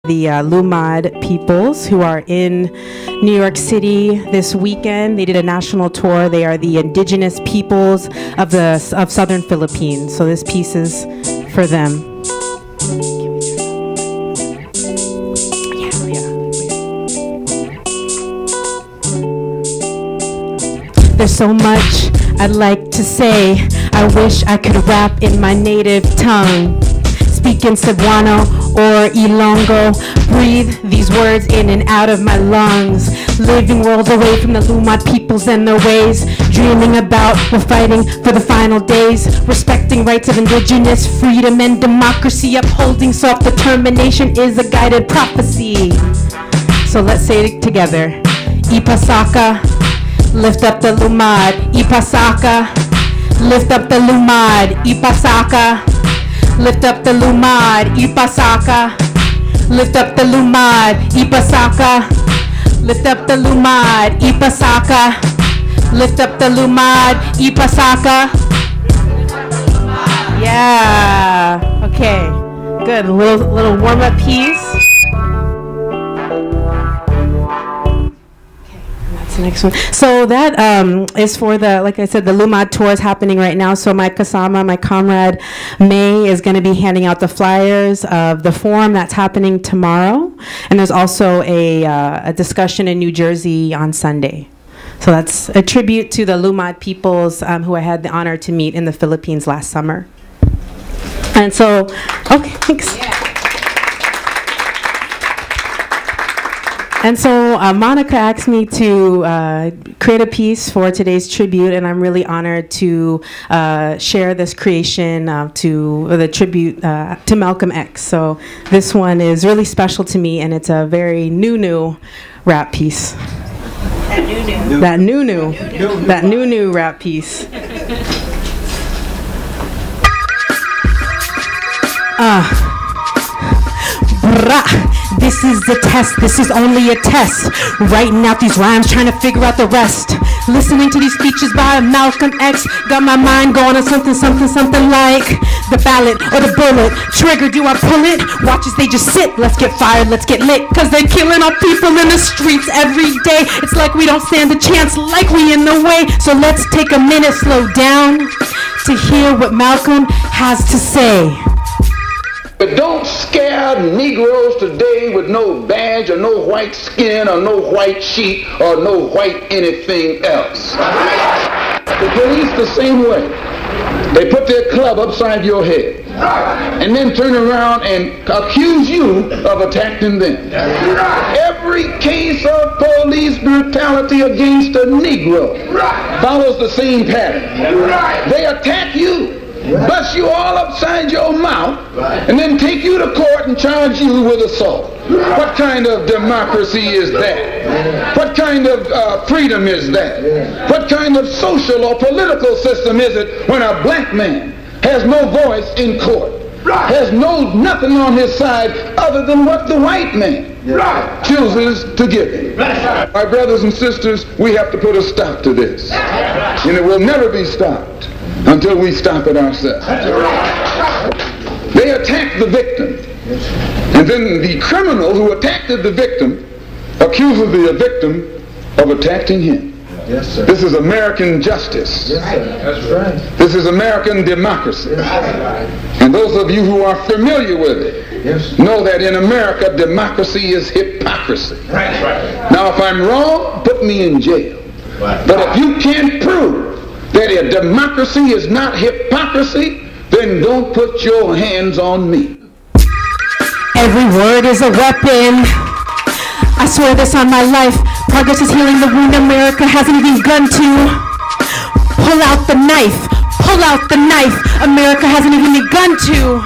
The Lumad peoples who are in New York City this weekend. They did a national tour. They are the indigenous peoples of southern Philippines. So this piece is for them. There's so much I'd like to say. I wish I could rap in my native tongue. Speak in Cebuano or Ilonggo. Breathe these words in and out of my lungs. Living worlds away from the Lumad peoples and their ways. Dreaming about we're fighting for the final days. Respecting rights of indigenous freedom and democracy. Upholding self-determination is a guided prophecy. So let's say it together. Ipasaka, lift up the Lumad. Ipasaka, lift up the Lumad. Ipasaka, lift up the Lumad. Ipasaka, lift up the Lumad. Ipasaka, lift up the Lumad. Ipasaka, lift up the Lumad. Ipasaka. Yeah. Okay. Good. A little warm-up piece. Next one. So that is for the, like I said, the Lumad tour is happening right now. So my kasama, my comrade May, is going to be handing out the flyers of the forum that's happening tomorrow. And there's also a discussion in New Jersey on Sunday. So that's a tribute to the Lumad peoples who I had the honor to meet in the Philippines last summer. And so, okay, thanks. Yeah. And so Monica asked me to create a piece for today's tribute, and I'm really honored to share this creation to the tribute to Malcolm X. So this one is really special to me, and it's a very new rap piece. That new rap piece. This is a test, this is only a test. Writing out these rhymes, trying to figure out the rest. Listening to these speeches by Malcolm X got my mind going on something like the ballot or the bullet. Trigger, do I pull it? Watch as they just sit. Let's get fired, let's get lit. Cause they're killing our people in the streets every day. It's like we don't stand a chance, like we in the way. So let's take a minute, slow down to hear what Malcolm has to say. But don't scare Negroes today with no badge or no white skin or no white sheet or no white anything else. The police the same way. They put their club upside your head and then turn around and accuse you of attacking them. Every case of police brutality against a Negro follows the same pattern. They attack you, bust you all upside your mouth, and then take you to court and charge you with assault. What kind of democracy is that? What kind of freedom is that? What kind of social or political system is it when a black man has no voice in court, has nothing on his side other than what the white man chooses to give him? My brothers and sisters, we have to put a stop to this, and it will never be stopped until we stop it ourselves. They attack the victim, and then the criminal who attacked the victim accuses the victim of attacking him. Yes, sir. This is American justice. Yes, sir. That's right. This is American democracy. Yes, and those of you who are familiar with it know that in America, democracy is hypocrisy. Right. Now, if I'm wrong, put me in jail. Right. But if you can't prove that a democracy is not hypocrisy, then don't put your hands on me. Every word is a weapon. I swear this on my life. Progress is healing the wound America hasn't even begun to. Pull out the knife. Pull out the knife. America hasn't even begun to.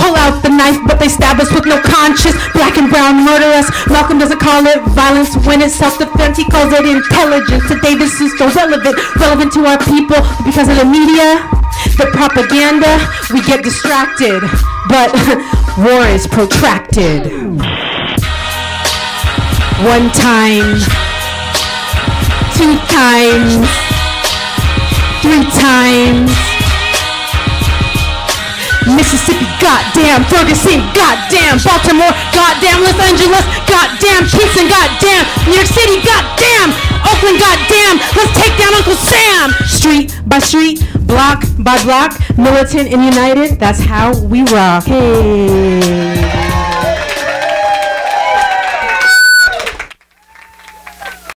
Pull out the knife, but they stab us with no conscience. Black and brown murder us. Malcolm doesn't call it violence when it's self-defense. He calls it intelligence. Today this is so relevant to our people because of the media, the propaganda. We get distracted, but war is protracted. One time, 2 times, 3 times. Mississippi, goddamn. Ferguson, goddamn. Baltimore, goddamn. Los Angeles, goddamn. Houston, goddamn. New York City, goddamn. Oakland, goddamn. Let's take down Uncle Sam. Street by street, block by block, militant and united. That's how we rock. Hey.